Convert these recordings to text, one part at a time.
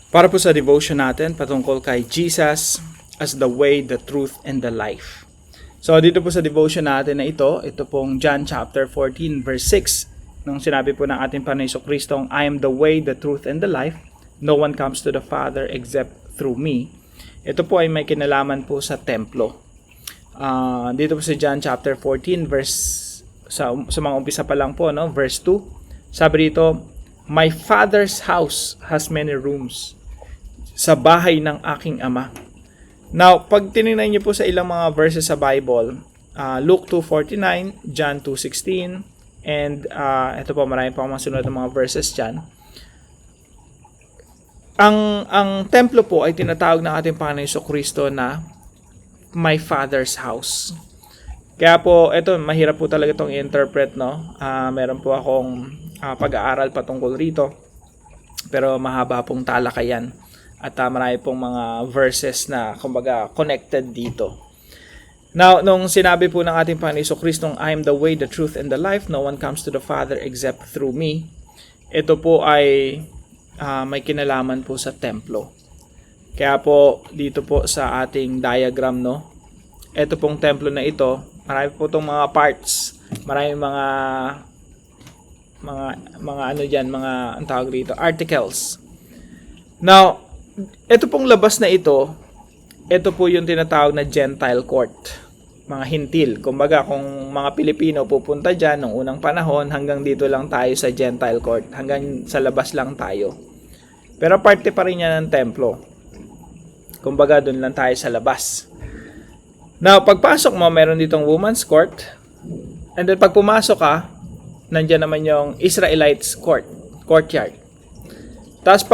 Para po sa devotion natin patungkol kay Jesus as the way, the truth, and the life. So dito po sa devotion natin na ito pong John chapter 14 verse 6, nung sinabi po ng ating Panginoon Jesucristo, I am the way, the truth, and the life. No one comes to the Father except through me. Ito po ay may kinalaman po sa templo. Dito po sa John chapter 14 verse sa mga umpisa pa lang po, no, verse 2. Sabi dito, my Father's house has many rooms. Sa bahay ng aking ama. Now, pag tinignan niyo po sa ilang mga verses sa Bible, Luke 2:49, John 2:16, and ito po, marami pa mga sunod na mga verses dyan. Ang templo po ay tinatawag ng ating Panginoon Jesucristo na my Father's house. Kaya po, ito, mahirap po talaga itong i-interpret, no? Meron po akong pag-aaral patungkol rito, pero mahaba pong talakayan. At marami pong mga verses na kumbaga connected dito. Now, nung sinabi po ng ating Panginoon Jesucristo, I am the way, the truth, and the life. No one comes to the Father except through me. Ito po ay may kinalaman po sa templo. Kaya po dito po sa ating diagram, no? Ito pong templo na ito, marami po itong mga parts. Marami mga ano diyan, mga ang tawag dito, articles. Now, ito pong labas na ito po yung tinatawag na Gentile court. Mga hintil. Kumbaga, kung mga Pilipino pupunta dyan nung unang panahon, hanggang dito lang tayo sa Gentile court. Hanggang sa labas lang tayo. Pero parte pa rin yan ng templo. Kumbaga, dun lang tayo sa labas. Now, pagpasok mo, meron ditong woman's court. And then, pag pumasok ka, nandyan naman yung Israelites courtyard. Tapos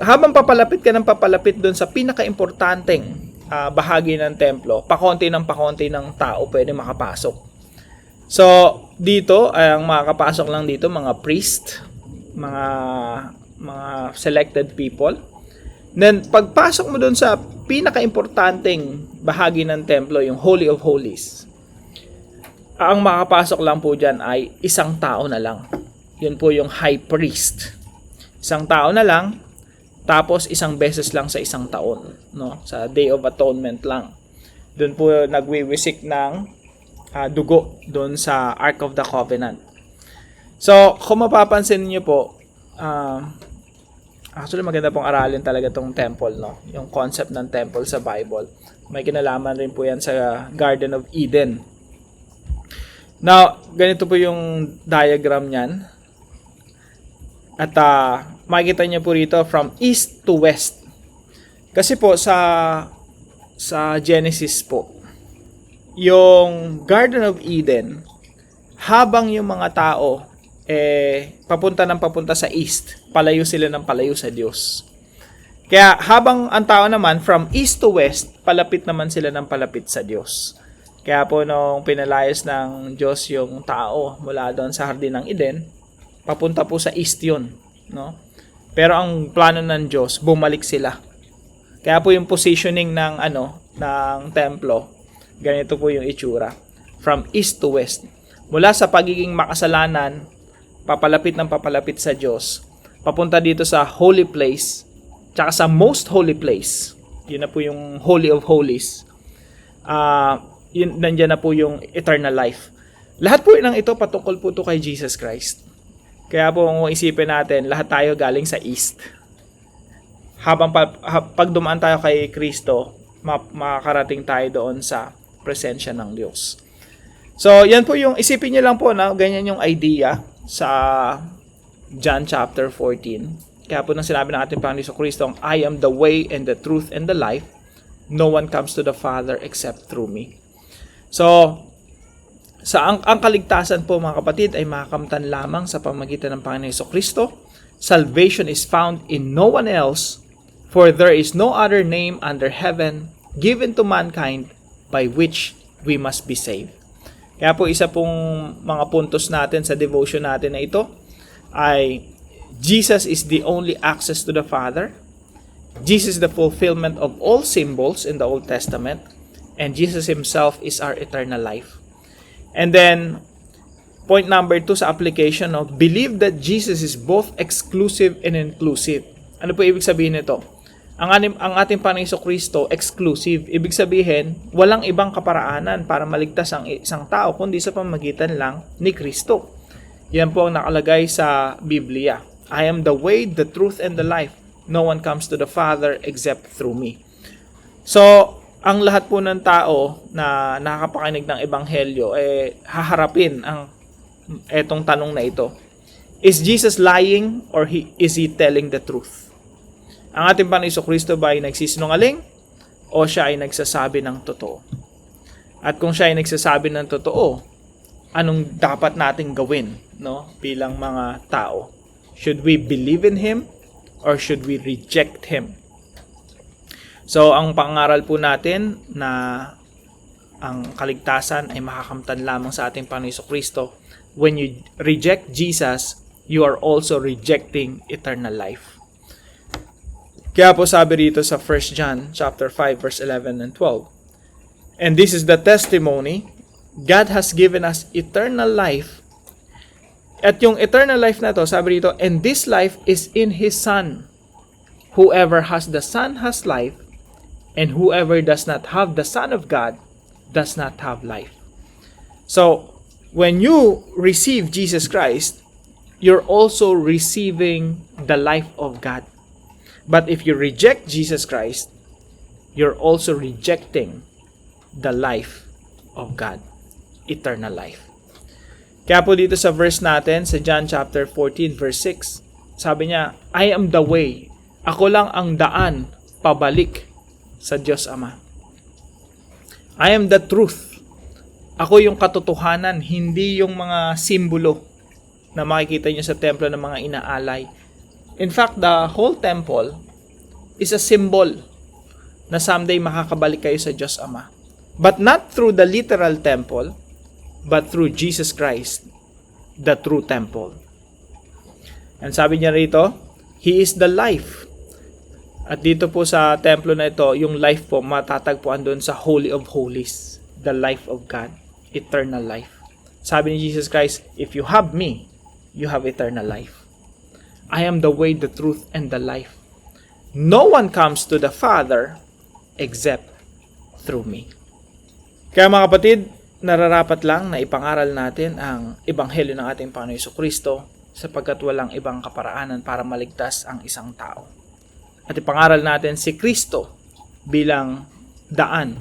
habang papalapit ka ng papalapit doon sa pinaka-importanteng bahagi ng templo, pakonti ng tao pwede makapasok. So, dito, ang makakapasok lang dito, mga priest, mga selected people. Then, pagpasok mo doon sa pinaka-importanteng bahagi ng templo, yung Holy of Holies, ang makakapasok lang po dyan ay isang tao na lang. Yun po yung high priest. Isang tao na lang, tapos isang beses lang sa isang taon, no? Sa Day of Atonement lang. Doon po nagwiwisik ng dugo doon sa Ark of the Covenant. So, kung mapapansin niyo po, actually maganda pong aralin talaga tong temple, no? Yung concept ng temple sa Bible. May kinalaman rin po yan sa Garden of Eden. Now, ganito po yung diagram niyan. At makikita niyo po rito from east to west. Kasi po sa Genesis po, yung Garden of Eden, habang yung mga tao papunta sa east, palayo sila ng palayo sa Diyos. Kaya habang ang tao naman from east to west, palapit naman sila ng palapit sa Diyos. Kaya po nung pinalayas ng Diyos yung tao mula doon sa Hardin ng Eden, papunta po sa east yun, no? Pero ang plano ng Diyos, bumalik sila. Kaya po yung positioning ng templo, ganito po yung itsura. From east to west. Mula sa pagiging makasalanan, papalapit sa Diyos, papunta dito sa holy place, tsaka sa most holy place. Yun na po yung Holy of Holies. Nandiyan na po yung eternal life. Lahat po ng ito patungkol po ito kay Jesus Christ. Kaya po kung isipin natin, lahat tayo galing sa east. Habang pag dumaan tayo kay Kristo, makakarating tayo doon sa presensya ng Diyos. So, yan po yung, isipin niyo lang po na ganyan yung idea sa John chapter 14. Kaya po nang sinabi ng ating Panginoon Jesucristo, I am the way and the truth and the life. No one comes to the Father except through me. So, ang kaligtasan po mga kapatid ay makakamtan lamang sa pamagitan ng Panginoon Jesucristo. Salvation is found in no one else, for there is no other name under heaven given to mankind by which we must be saved. Kaya po isa pong mga puntos natin sa devotion natin na ito ay Jesus is the only access to the Father. Jesus is the fulfillment of all symbols in the Old Testament. And Jesus Himself is our eternal life. And then, point number 2 sa application of believe that Jesus is both exclusive and inclusive. Ano po ibig sabihin nito? Ang ating Panginoong Kristo exclusive. Ibig sabihin, walang ibang kaparaanan para maligtas ang isang tao kundi sa pamamagitan lang ni Kristo. Yan po ang nakalagay sa Biblia. I am the way, the truth, and the life. No one comes to the Father except through me. So, ang lahat po ng tao na nakakapakinig ng Ebanghelyo, haharapin ang etong tanong na ito. Is Jesus lying or is He telling the truth? Ang ating Panginoong Kristo ba ay nagsisinungaling o siya ay nagsasabi ng totoo? At kung siya ay nagsasabi ng totoo, anong dapat nating gawin, no, bilang mga tao? Should we believe in Him or should we reject Him? So, ang pangaral po natin na ang kaligtasan ay makakamtan lamang sa ating Panginoong Kristo. When you reject Jesus, you are also rejecting eternal life. Kaya po sabi rito sa 1 John chapter 5 verse 11 and 12. And this is the testimony, God has given us eternal life. At yung eternal life na to, sabi rito, and this life is in His Son. Whoever has the Son has life, and whoever does not have the Son of God does not have life. So, when you receive Jesus Christ, you're also receiving the life of God. But if you reject Jesus Christ, you're also rejecting the life of God, eternal life. Kaya po dito sa verse natin, sa John chapter 14 verse 6, sabi niya, I am the way. Ako lang ang daan pabalik sa Diyos Ama. I am the truth. Ako yung katotohanan, hindi yung mga simbolo na makikita niyo sa templo ng mga inaalay. In fact, the whole temple is a symbol na someday makakabalik kayo sa Diyos Ama. But not through the literal temple, but through Jesus Christ, the true temple. And sabi niya rito, He is the life. At dito po sa templo na ito, yung life po matatagpuan doon sa Holy of Holies, the life of God, eternal life. Sabi ni Jesus Christ, if you have me, you have eternal life. I am the way, the truth, and the life. No one comes to the Father except through me. Kaya mga kapatid, nararapat lang na ipangaral natin ang Ebanghelyo ng ating Panginoon Kristo sapagkat walang ibang kaparaanan para maligtas ang isang tao. At ipangaral natin si Kristo bilang daan,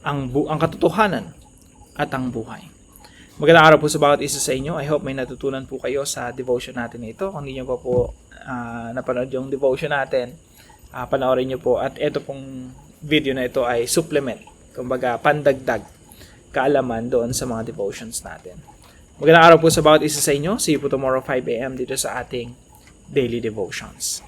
ang katotohanan at ang buhay. Magandang araw po sa bawat isa sa inyo. I hope may natutunan po kayo sa devotion natin ito. Kung hindi nyo pa po napanood yung devotion natin, panoorin nyo po. At ito pong video na ito ay supplement, kumbaga pandagdag kaalaman doon sa mga devotions natin. Magandang araw po sa bawat isa sa inyo. See you po tomorrow 5 a.m. dito sa ating daily devotions.